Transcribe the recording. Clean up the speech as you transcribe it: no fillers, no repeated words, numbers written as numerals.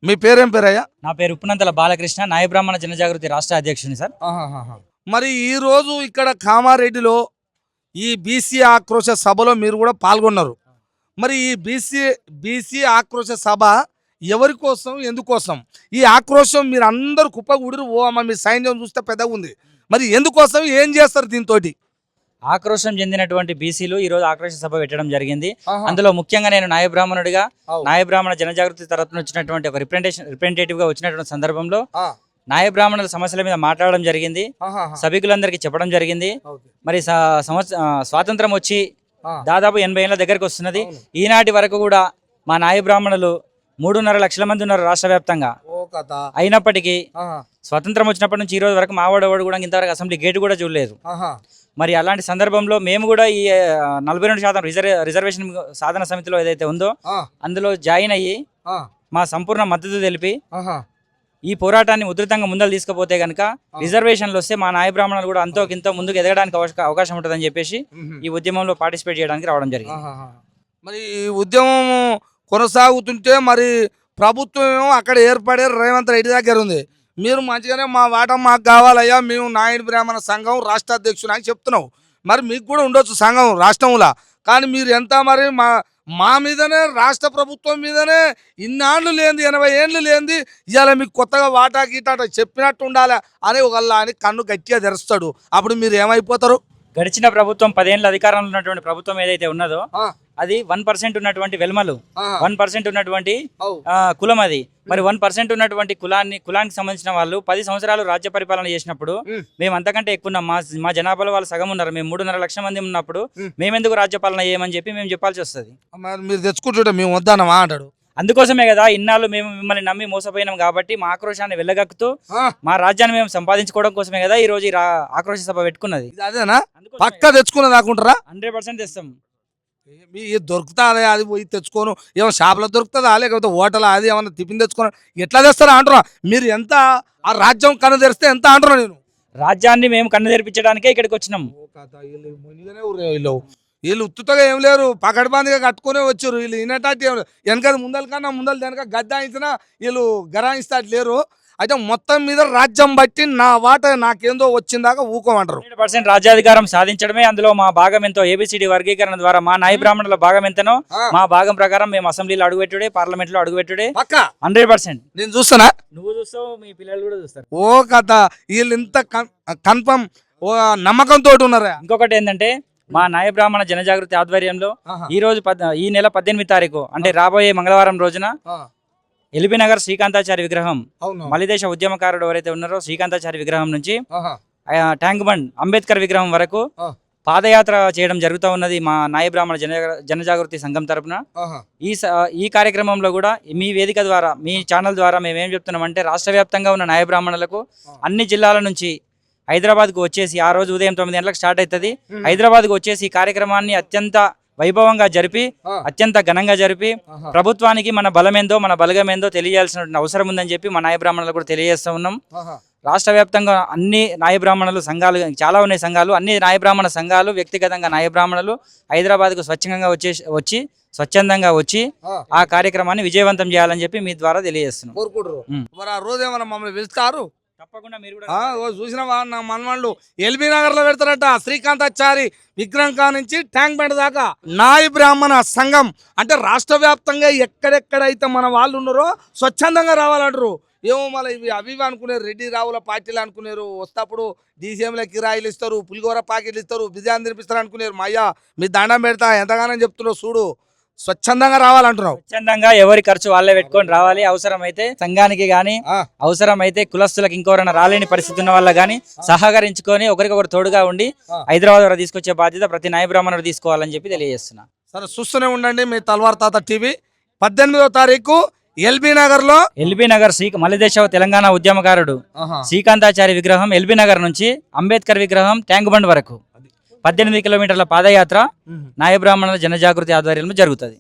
మీ పేరేం పేరయ్యా? నా పేరు ఉప్పునంతల బాలకృష్ణ, నాయ బ్రాహ్మణ జనజాగృతి రాష్ట్ర అధ్యక్షుని సార్. మరి ఈ రోజు ఇక్కడ కామారెడ్డిలో ఈ బీసీ ఆక్రోశ సభలో మీరు కూడా పాల్గొన్నారు. మరి ఈ బీసీ ఆక్రోశ సభ ఎవరి కోసం, ఎందుకోసం? ఈ ఆక్రోశం మీరు అందరూ కుప్పగూడిరు. ఓ అమ్మ మీ సైన్యం చూస్తే పెద్దగా ఉంది. మరి ఎందుకోసం, ఏం చేస్తారు దీంతో? ఆక్రోశం చెందినటువంటి బీసీలు ఈ రోజు ఆక్రోశ సభ పెట్టడం జరిగింది. అందులో ముఖ్యంగా నేను నాయ బ్రాహ్మణుడిగా నాయ బ్రాహ్మణ జనజాగృతి తరఫున వచ్చినటువంటి ఒక రిప్రజెంటేటివ్ గా వచ్చినటువంటి సందర్భంలో నాయ బ్రాహ్మణుల సమస్యల మీద మాట్లాడడం జరిగింది. సభికులందరికీ చెప్పడం జరిగింది. మరి స్వాతంత్రం వచ్చి దాదాపు 80 ఏళ్ల దగ్గరకు వస్తున్నది. ఈనాటి వరకు కూడా మా నాయ బ్రాహ్మణులు 3.5 లక్షల మంది ఉన్నారు రాష్ట్ర వ్యాప్తంగా. అయినప్పటికీ స్వతంత్రం వచ్చినప్పటి నుంచి ఈ రోజు వరకు మావాడవాడు కూడా ఇంతవరకు అసెంబ్లీ గేట్ కూడా చూడలేదు. మరి అలాంటి సందర్భంలో మేము కూడా ఈ 42% రిజర్వేషన్ సాధన సమితిలో ఏదైతే ఉందో అందులో జాయిన్ అయ్యి మా సంపూర్ణ మద్దతు తెలిపి ఈ పోరాటాన్ని ఉధృతంగా ముందలు తీసుకుపోతే గనక రిజర్వేషన్లు వస్తే మా నాయ బ్రాహ్మణులు కూడా అంతో కింతో ముందుకు ఎదగడానికి అవకాశం ఉంటుందని చెప్పేసి ఈ ఉద్యమంలో పార్టిసిపేట్ చేయడానికి రావడం జరిగింది. మరి ఈ ఉద్యమం కొనసాగుతుంటే మరి ప్రభుత్వం అక్కడ ఏర్పడే రేవంత్ రెడ్డి దగ్గర ఉంది. మీరు మంచిగానే మా వాటా మాకు కావాలయ్యా, మేము నాయుడు బ్రాహ్మణ సంఘం రాష్ట్ర అధ్యక్షుడు అని చెప్తున్నావు. మరి మీకు కూడా ఉండొచ్చు సంఘం రాష్ట్రంలో, కానీ మీరు ఎంత మరి మా మీదనే, రాష్ట్ర ప్రభుత్వం మీదనే ఇన్నాళ్ళు లేనిది, 80 ఏళ్ళు లేనిది ఇవాళ మీకు కొత్తగా వాటా గీటాట చెప్పినట్టు ఉండాలి అని ఒకళ్ళ అని కన్ను గట్టిగా తెరుస్తాడు. అప్పుడు మీరు ఏమైపోతారు? గడిచిన ప్రభుత్వం 10 ఏళ్ళ అధికారంలో ఉన్నటువంటి ప్రభుత్వం ఏదైతే ఉన్నదో అది 1% ఉన్నటువంటి వెల్మలు, 1% ఉన్నటువంటి కులం. అది మరి 1% ఉన్నటువంటి కులానికి సంబంధించిన వాళ్ళు 10 సంవత్సరాలు రాజ్య పరిపాలన చేసినప్పుడు మేము అంతకంటే ఎక్కువ మా జనాభాలో వాళ్ళు సగం ఉన్నారు. మేము 3.5 లక్షల మంది ఉన్నప్పుడు మేమెందుకు రాజ్యపాలన చేయమని చెప్పి మేము చెప్పాల్సి వస్తుంది. మీరు తెచ్చుకుంటుంటే మేము వద్దానమా అంటాడు. అందుకోసమే కదా ఇన్నాళ్ళు మేము మిమ్మల్ని నమ్మి మోసపోయినాం కాబట్టి మా ఆక్రోశాన్ని వెళ్ళగక్కుతూ మా రాజ్యాన్ని మేము సంపాదించుకోవడం కోసమే కదా ఈ రోజు ఆక్రోశ సభ పెట్టుకున్నది. అదేనా పక్కా తెచ్చుకున్నది ఆకుంటారా? 100% తెస్తాం. మీ దొరుకుతా అది పోయి తెచ్చుకోను, ఏమో షాపులో దొరుకుతుందా లేకపోతే హోటల్ అది ఏమన్నా టిఫిన్ తెచ్చుకోను, ఎట్లా తెస్తారా అంటున్నా? మీరు ఎంత ఆ రాజ్యం కన్ను తెరిస్తే ఎంత అంటున్నా? నేను రాజ్యాన్ని మేము కన్ను తెరిపించడానికే ఇక్కడికి వచ్చినాం. వీళ్ళు ఉత్తుతగా ఏం లేరు, పకడ్బందీగా కట్టుకునే వచ్చారు. వీళ్ళు వినేటట్టు ఏం లేదు. వెనక ముందల కన్నా ముందలు వెనక గద్దాయించినా వీళ్ళు గరాయిస్తాడు లేరు. అయితే మొత్తం మీద రాజ్యం బట్టి నా వాట నాకేందో వచ్చిందాకా ఊకోమంటారు. 100% రాజ్యాధికారం సాధించడమే అందులో మా భాగం ఎంతో. ఏబిసిడి వర్గీకరణ ద్వారా మా నాయ బ్రాహ్మణుల భాగం ఎంతనో మా భాగం ప్రకారం మేము అసెంబ్లీలో అడుగుపెట్టుడే, పార్లమెంట్ లో అడుగుపెట్టుడే. 100% నేను చూస్తానా? నువ్వు చూస్తావు, మీ పిల్లలు కూడా చూస్తారు. ఓ కథ వీళ్ళు ఇంత కన్ఫర్మ్ నమ్మకంతో ఉన్నారా? ఇంకొకటి ఏంటంటే మా నాయ బ్రాహ్మణ జనజాగృతి ఆధ్వర్యంలో ఈ రోజు ఈ నెల 18వ తారీఖు అంటే రాబోయే మంగళవారం రోజున ఎల్బీ నగర్ శ్రీకాంతాచారి విగ్రహం, మలిదేశ ఉద్యమకారుడు ఎవరైతే ఉన్నారో శ్రీకాంతాచారి విగ్రహం నుంచి ట్యాంక్ బండ్ అంబేద్కర్ విగ్రహం వరకు పాదయాత్ర చేయడం జరుగుతూ ఉన్నది మా నాయ బ్రాహ్మణ జనజాగృతి సంఘం తరపున. ఈ కార్యక్రమంలో కూడా మీ వేదిక ద్వారా, మీ ఛానల్ ద్వారా మేము ఏం చెప్తున్నామంటే రాష్ట్ర వ్యాప్తంగా ఉన్న నాయ బ్రాహ్మణులకు అన్ని జిల్లాల నుంచి హైదరాబాద్కు వచ్చేసి ఆ రోజు ఉదయం 9 గంటలకు స్టార్ట్ అవుతుంది. హైదరాబాద్కు వచ్చేసి ఈ కార్యక్రమాన్ని అత్యంత వైభవంగా జరిపి, అత్యంత ఘనంగా జరిపి ప్రభుత్వానికి మన బలమేందో, మన బలగమేందో తెలియాల్సిన అవసరం ఉందని చెప్పి మా నాయ బ్రాహ్మణులు కూడా తెలియజేస్తూ ఉన్నాం. రాష్ట్ర వ్యాప్తంగా అన్ని నాయ బ్రాహ్మణులు సంఘాలు చాలా ఉన్నాయి. సంఘాలు అన్ని నాయ బ్రాహ్మణ సంఘాలు వ్యక్తిగతంగా నాయ బ్రాహ్మణులు హైదరాబాద్కు స్వచ్ఛందంగా వచ్చి ఆ కార్యక్రమాన్ని విజయవంతం చేయాలని చెప్పి మీ ద్వారా తెలియజేస్తున్నాం. మరి ఆ రోజు ఏమన్నా మమ్మల్ని పిలుస్తారు? తప్పకుండా మీరు చూసిన మనవాళ్ళు ఎల్బీ నగర్ లో పెడతారట శ్రీకాంతాచారి విగ్రహం నుంచి ట్యాంక్ బండ్ దాకా నాయ బ్రాహ్మణ సంఘం అంటే రాష్ట్ర వ్యాప్తంగా ఎక్కడెక్కడైతే మన వాళ్ళు ఉన్నారో స్వచ్ఛందంగా రావాలంటారు. ఏమో మళ్ళీ ఇవి అవి అనుకున్నారు, రెడ్డి రావుల పార్టీలు అనుకున్నారు. వస్తప్పుడు డీసీఎంల కిరాయిలు ఇస్తారు, పులిగోర ప్యాకెట్లు ఇస్తారు, బిర్యానీ తినిపిస్తారు అనుకున్నారు. మా అయ్యా మీ దండం పెడతా ఎంతగానో చెప్తున్నావు చూడు, స్వచ్ఛందంగా రావాలంటున్నావు. స్వచ్ఛందంగా ఎవరి ఖర్చు వాళ్ళే పెట్టుకొని రావాలి. అవసరమైతే సంఘానికి గాని, అవసరమైతే కులస్తులకు ఇంకెవరైనా రాలేని పరిస్థితి ఉన్న వాళ్ళ గానీ సహకరించుకొని ఒకరికొకరు తోడుగా ఉండి హైదరాబాద్ వరకు తీసుకొచ్చే బాధ్యత ప్రతి నాయ బ్రాహ్మణుడు తీసుకోవాలని చెప్పి తెలియజేస్తున్నా. సరే చూస్తూనే ఉండండి మీ తల్వార్ తాత టీవీ. 18వ తారీఖు ఎల్బీ నగర్ లో మలిదేశ తెలంగాణ ఉద్యమకారుడు శ్రీకాంతాచారి విగ్రహం ఎల్బీ నగర్ నుంచి అంబేద్కర్ విగ్రహం ట్యాంక్ బండ్ వరకు 18 కిలోమీటర్ల పాదయాత్ర నాయ బ్రాహ్మణుల జనజాగృతి ఆధ్వర్యంలో జరుగుతుంది.